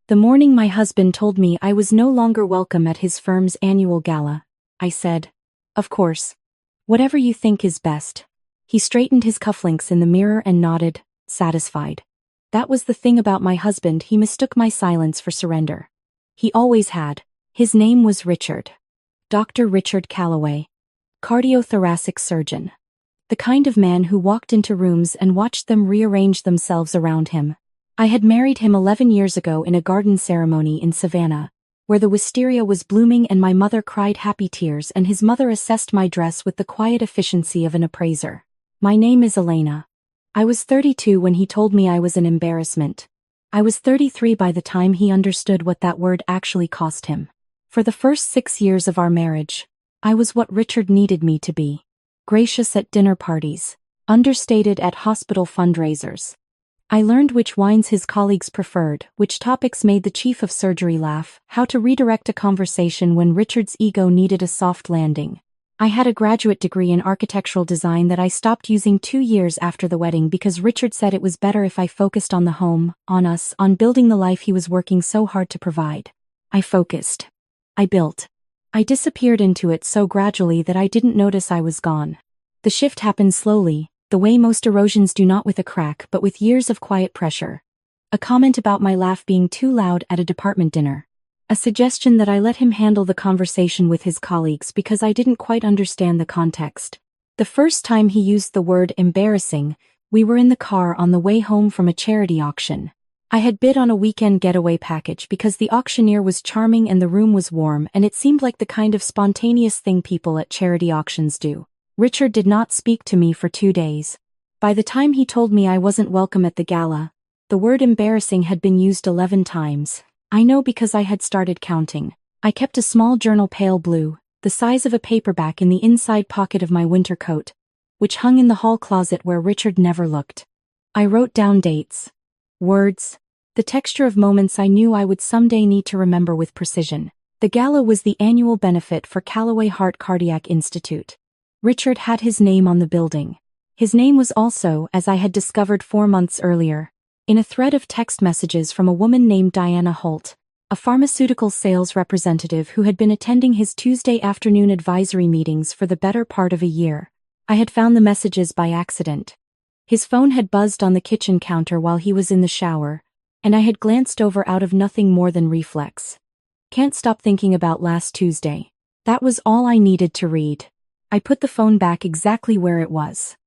The morning my husband told me I was no longer welcome at his firm's annual gala, I said, "Of course. Whatever you think is best." He straightened his cufflinks in the mirror and nodded, satisfied. That was the thing about my husband, he mistook my silence for surrender. He always had. His name was Richard. Dr. Richard Calloway. Cardiothoracic surgeon. The kind of man who walked into rooms and watched them rearrange themselves around him. I had married him 11 years ago in a garden ceremony in Savannah, where the wisteria was blooming and my mother cried happy tears and his mother assessed my dress with the quiet efficiency of an appraiser. My name is Elena. I was 32 when he told me I was an embarrassment. I was 33 by the time he understood what that word actually cost him. For the first 6 years of our marriage, I was what Richard needed me to be. Gracious at dinner parties, understated at hospital fundraisers. I learned which wines his colleagues preferred, which topics made the chief of surgery laugh, how to redirect a conversation when Richard's ego needed a soft landing. I had a graduate degree in architectural design that I stopped using 2 years after the wedding because Richard said it was better if I focused on the home, on us, on building the life he was working so hard to provide. I focused. I built. I disappeared into it so gradually that I didn't notice I was gone. The shift happened slowly, the way most erosions do, not with a crack but with years of quiet pressure. A comment about my laugh being too loud at a department dinner. A suggestion that I let him handle the conversation with his colleagues because I didn't quite understand the context. The first time he used the word embarrassing, we were in the car on the way home from a charity auction. I had bid on a weekend getaway package because the auctioneer was charming and the room was warm and it seemed like the kind of spontaneous thing people at charity auctions do. Richard did not speak to me for 2 days. By the time he told me I wasn't welcome at the gala, the word embarrassing had been used 11 times. I know because I had started counting. I kept a small journal, pale blue, the size of a paperback, in the inside pocket of my winter coat, which hung in the hall closet where Richard never looked. I wrote down dates, words, the texture of moments I knew I would someday need to remember with precision. The gala was the annual benefit for Callaway Heart Cardiac Institute. Richard had his name on the building. His name was also, as I had discovered 4 months earlier, in a thread of text messages from a woman named Diana Holt, a pharmaceutical sales representative who had been attending his Tuesday afternoon advisory meetings for the better part of a year. I had found the messages by accident. His phone had buzzed on the kitchen counter while he was in the shower, and I had glanced over out of nothing more than reflex. Can't stop thinking about last Tuesday. That was all I needed to read. I put the phone back exactly where it was.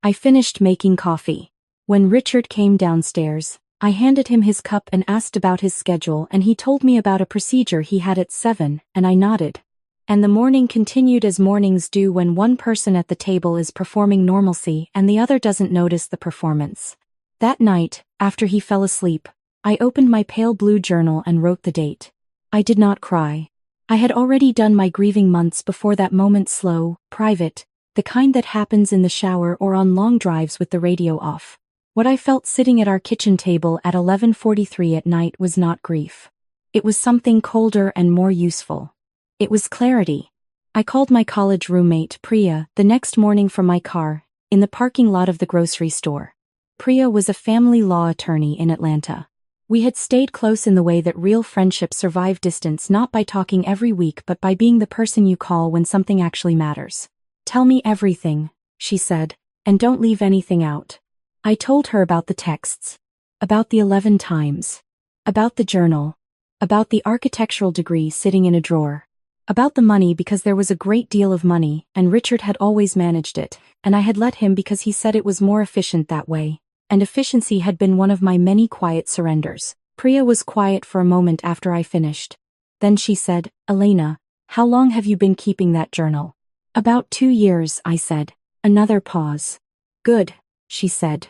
I finished making coffee. When Richard came downstairs, I handed him his cup and asked about his schedule, and he told me about a procedure he had at 7, and I nodded. And the morning continued as mornings do when one person at the table is performing normalcy and the other doesn't notice the performance. That night, after he fell asleep, I opened my pale blue journal and wrote the date. I did not cry. I had already done my grieving months before that moment, slow, private, the kind that happens in the shower or on long drives with the radio off. What I felt sitting at our kitchen table at 11:43 at night was not grief. It was something colder and more useful. It was clarity. I called my college roommate, Priya, the next morning from my car, in the parking lot of the grocery store. Priya was a family law attorney in Atlanta. We had stayed close in the way that real friendships survive distance, not by talking every week but by being the person you call when something actually matters. "Tell me everything," she said, "and don't leave anything out." I told her about the texts, about the 11 times, about the journal, about the architectural degree sitting in a drawer, about the money because there was a great deal of money and Richard had always managed it, and I had let him because he said it was more efficient that way, and efficiency had been one of my many quiet surrenders. Priya was quiet for a moment after I finished. Then she said, "Elena, how long have you been keeping that journal?" "About 2 years," I said. Another pause. "Good," she said.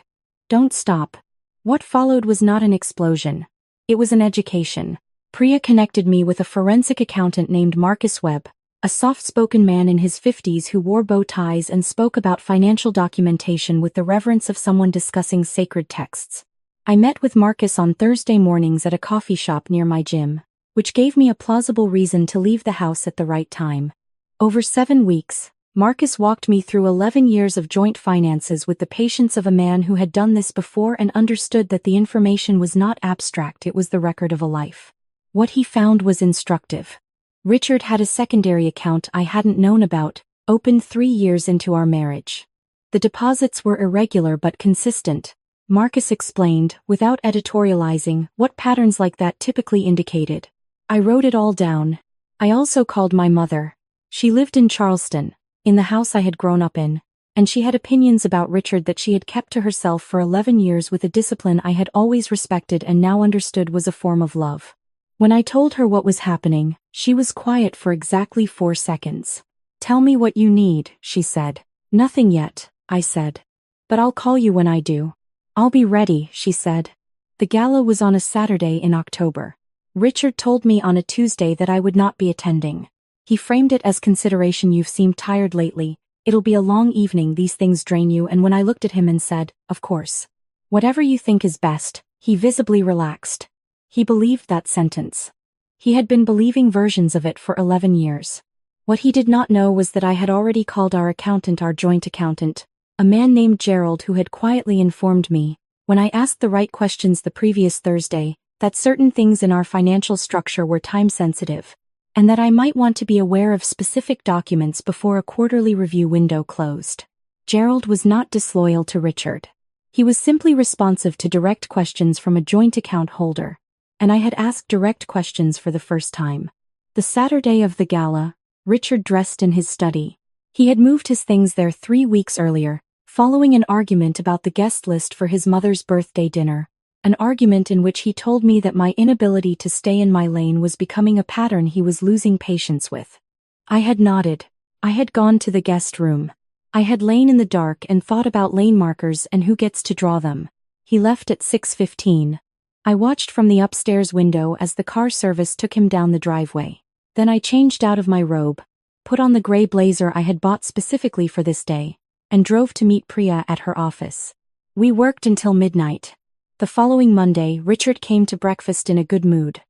"Don't stop." What followed was not an explosion. It was an education. Priya connected me with a forensic accountant named Marcus Webb, a soft-spoken man in his 50s who wore bow ties and spoke about financial documentation with the reverence of someone discussing sacred texts. I met with Marcus on Thursday mornings at a coffee shop near my gym, which gave me a plausible reason to leave the house at the right time. Over 7 weeks, Marcus walked me through 11 years of joint finances with the patience of a man who had done this before and understood that the information was not abstract, it was the record of a life. What he found was instructive. Richard had a secondary account I hadn't known about, opened 3 years into our marriage. The deposits were irregular but consistent. Marcus explained, without editorializing, what patterns like that typically indicated. I wrote it all down. I also called my mother. She lived in Charleston, in the house I had grown up in, and she had opinions about Richard that she had kept to herself for 11 years with a discipline I had always respected and now understood was a form of love. When I told her what was happening, she was quiet for exactly 4 seconds. "Tell me what you need," she said. "Nothing yet," I said. "But I'll call you when I do." "I'll be ready," she said. The gala was on a Saturday in October. Richard told me on a Tuesday that I would not be attending. He framed it as consideration. "You've seemed tired lately. It'll be a long evening, these things drain you." And when I looked at him and said, "Of course. Whatever you think is best," he visibly relaxed. He believed that sentence. He had been believing versions of it for 11 years. What he did not know was that I had already called our accountant, our joint accountant, a man named Gerald, who had quietly informed me, when I asked the right questions the previous Thursday, that certain things in our financial structure were time-sensitive, and that I might want to be aware of specific documents before a quarterly review window closed. Gerald was not disloyal to Richard. He was simply responsive to direct questions from a joint account holder, and I had asked direct questions for the first time. The Saturday of the gala, Richard dressed in his study. He had moved his things there 3 weeks earlier, following an argument about the guest list for his mother's birthday dinner, an argument in which he told me that my inability to stay in my lane was becoming a pattern he was losing patience with. I had nodded. I had gone to the guest room. I had lain in the dark and thought about lane markers and who gets to draw them. He left at 6:15. I watched from the upstairs window as the car service took him down the driveway. Then I changed out of my robe, put on the gray blazer I had bought specifically for this day, and drove to meet Priya at her office. We worked until midnight. The following Monday, Richard came to breakfast in a good mood.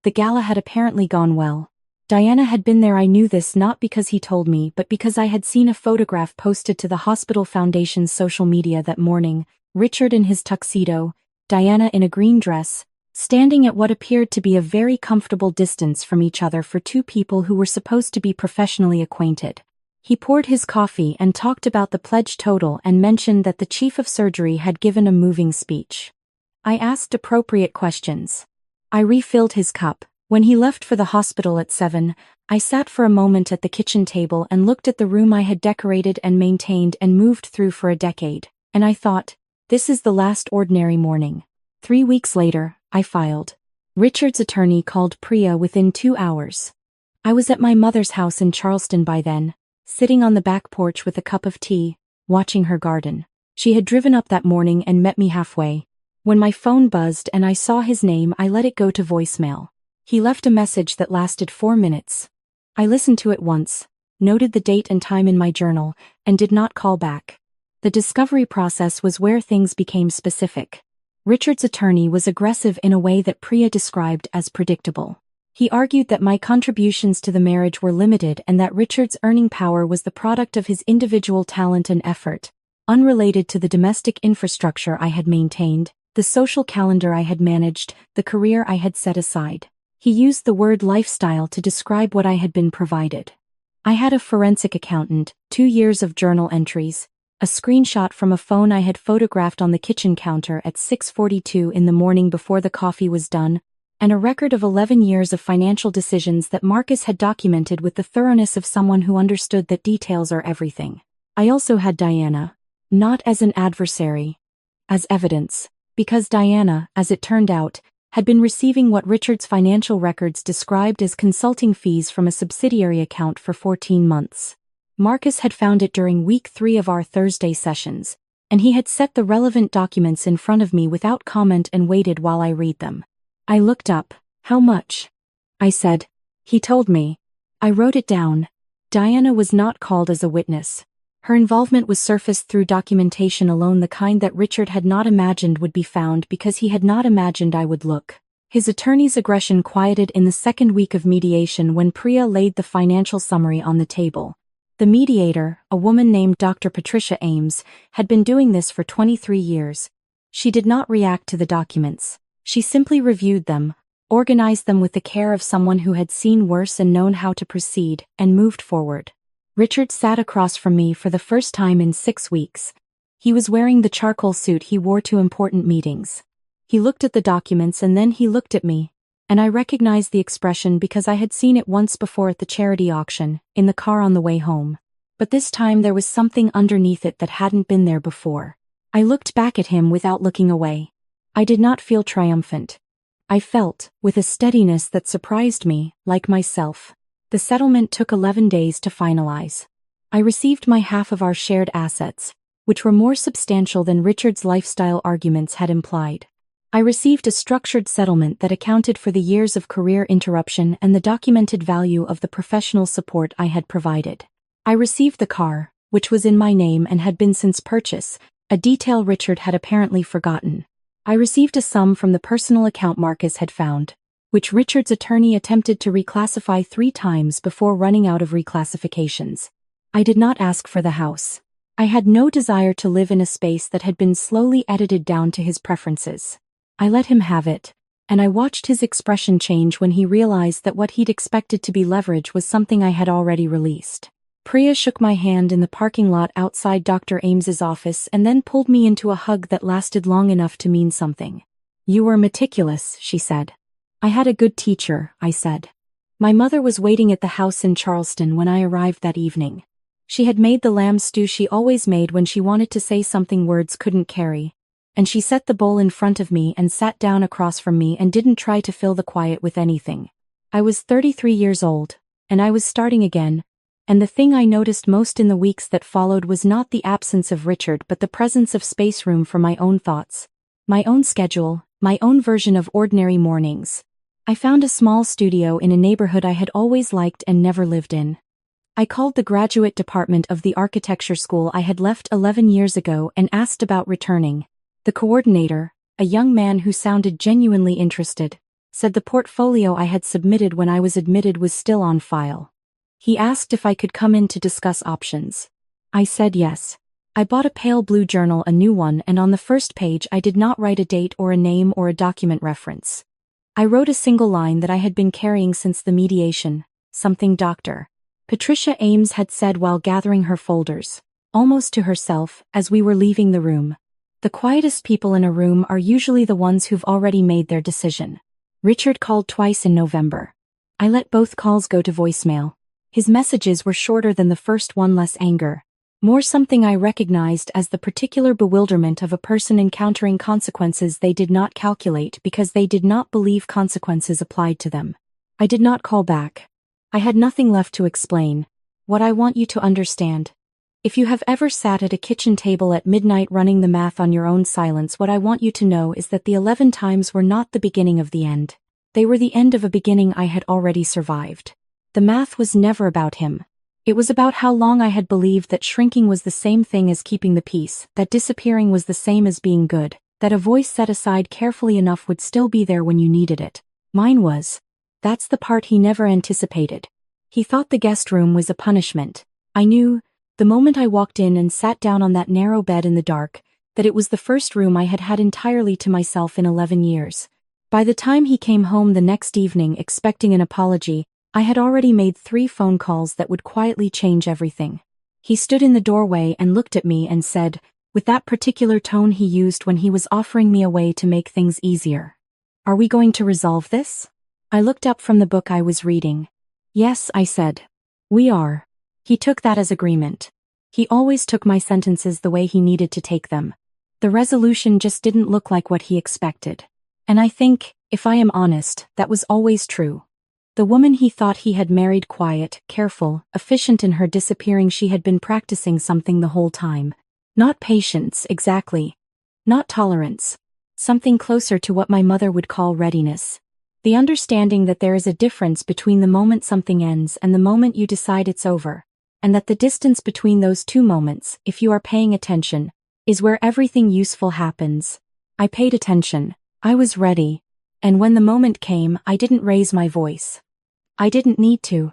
The gala had apparently gone well. Diana had been there. I knew this not because he told me, but because I had seen a photograph posted to the Hospital Foundation's social media that morning. Richard in his tuxedo, Diana in a green dress, standing at what appeared to be a very comfortable distance from each other for two people who were supposed to be professionally acquainted. He poured his coffee and talked about the pledge total and mentioned that the chief of surgery had given a moving speech. I asked appropriate questions. I refilled his cup. When he left for the hospital at 7, I sat for a moment at the kitchen table and looked at the room I had decorated and maintained and moved through for a decade, and I thought, this is the last ordinary morning. 3 weeks later, I filed. Richard's attorney called Priya within 2 hours. I was at my mother's house in Charleston by then, sitting on the back porch with a cup of tea, watching her garden. She had driven up that morning and met me halfway. When my phone buzzed and I saw his name, I let it go to voicemail. He left a message that lasted 4 minutes. I listened to it once, noted the date and time in my journal, and did not call back. The discovery process was where things became specific. Richard's attorney was aggressive in a way that Priya described as predictable. He argued that my contributions to the marriage were limited and that Richard's earning power was the product of his individual talent and effort, unrelated to the domestic infrastructure I had maintained, the social calendar I had managed, the career I had set aside. He used the word lifestyle to describe what I had been provided. I had a forensic accountant, 2 years of journal entries, a screenshot from a phone I had photographed on the kitchen counter at 6:42 in the morning before the coffee was done, and a record of 11 years of financial decisions that Marcus had documented with the thoroughness of someone who understood that details are everything. I also had Diana, not as an adversary, as evidence, because Diana, as it turned out, had been receiving what Richard's financial records described as consulting fees from a subsidiary account for 14 months. Marcus had found it during week 3 of our Thursday sessions, and he had set the relevant documents in front of me without comment and waited while I read them. I looked up. "How much?" I said. He told me. I wrote it down. Diana was not called as a witness. Her involvement was surfaced through documentation alone, the kind that Richard had not imagined would be found because he had not imagined I would look. His attorney's aggression quieted in the second week of mediation when Priya laid the financial summary on the table. The mediator, a woman named Dr. Patricia Ames, had been doing this for 23 years. She did not react to the documents. She simply reviewed them, organized them with the care of someone who had seen worse and known how to proceed, and moved forward. Richard sat across from me for the first time in 6 weeks. He was wearing the charcoal suit he wore to important meetings. He looked at the documents and then he looked at me, and I recognized the expression because I had seen it once before at the charity auction, in the car on the way home. But this time there was something underneath it that hadn't been there before. I looked back at him without looking away. I did not feel triumphant. I felt, with a steadiness that surprised me, like myself. The settlement took 11 days to finalize. I received my half of our shared assets, which were more substantial than Richard's lifestyle arguments had implied. I received a structured settlement that accounted for the years of career interruption and the documented value of the professional support I had provided. I received the car, which was in my name and had been since purchase, a detail Richard had apparently forgotten. I received a sum from the personal account Marcus had found, which Richard's attorney attempted to reclassify 3 times before running out of reclassifications. I did not ask for the house. I had no desire to live in a space that had been slowly edited down to his preferences. I let him have it, and I watched his expression change when he realized that what he'd expected to be leverage was something I had already released. Priya shook my hand in the parking lot outside Dr. Ames's office and then pulled me into a hug that lasted long enough to mean something. "You were meticulous," she said. "I had a good teacher," I said. My mother was waiting at the house in Charleston when I arrived that evening. She had made the lamb stew she always made when she wanted to say something words couldn't carry, and she set the bowl in front of me and sat down across from me and didn't try to fill the quiet with anything. I was 33 years old, and I was starting again, and the thing I noticed most in the weeks that followed was not the absence of Richard but the presence of space room for my own thoughts, my own schedule, my own version of ordinary mornings. I found a small studio in a neighborhood I had always liked and never lived in. I called the graduate department of the architecture school I had left 11 years ago and asked about returning. The coordinator, a young man who sounded genuinely interested, said the portfolio I had submitted when I was admitted was still on file. He asked if I could come in to discuss options. I said yes. I bought a pale blue journal, a new one, and on the first page I did not write a date or a name or a document reference. I wrote a single line that I had been carrying since the mediation, something Dr. Patricia Ames had said while gathering her folders, almost to herself, as we were leaving the room. The quietest people in a room are usually the ones who've already made their decision. Richard called twice in November. I let both calls go to voicemail. His messages were shorter than the first one, less anger, more something I recognized as the particular bewilderment of a person encountering consequences they did not calculate because they did not believe consequences applied to them. I did not call back. I had nothing left to explain. What I want you to understand. If you have ever sat at a kitchen table at midnight running the math on your own silence, what I want you to know is that the 11 times were not the beginning of the end. They were the end of a beginning I had already survived. The math was never about him. It was about how long I had believed that shrinking was the same thing as keeping the peace, that disappearing was the same as being good, that a voice set aside carefully enough would still be there when you needed it. Mine was. That's the part he never anticipated. He thought the guest room was a punishment. I knew, the moment I walked in and sat down on that narrow bed in the dark, that it was the first room I had had entirely to myself in 11 years. By the time he came home the next evening expecting an apology, I had already made 3 phone calls that would quietly change everything. He stood in the doorway and looked at me and said, with that particular tone he used when he was offering me a way to make things easier, "Are we going to resolve this?" I looked up from the book I was reading. "Yes," I said. "We are." He took that as agreement. He always took my sentences the way he needed to take them. The resolution just didn't look like what he expected. And I think, if I am honest, that was always true. The woman he thought he had married, quiet, careful, efficient in her disappearing, she had been practicing something the whole time. Not patience, exactly. Not tolerance. Something closer to what my mother would call readiness. The understanding that there is a difference between the moment something ends and the moment you decide it's over, and that the distance between those 2 moments, if you are paying attention, is where everything useful happens. I paid attention. I was ready. And when the moment came, I didn't raise my voice. I didn't need to.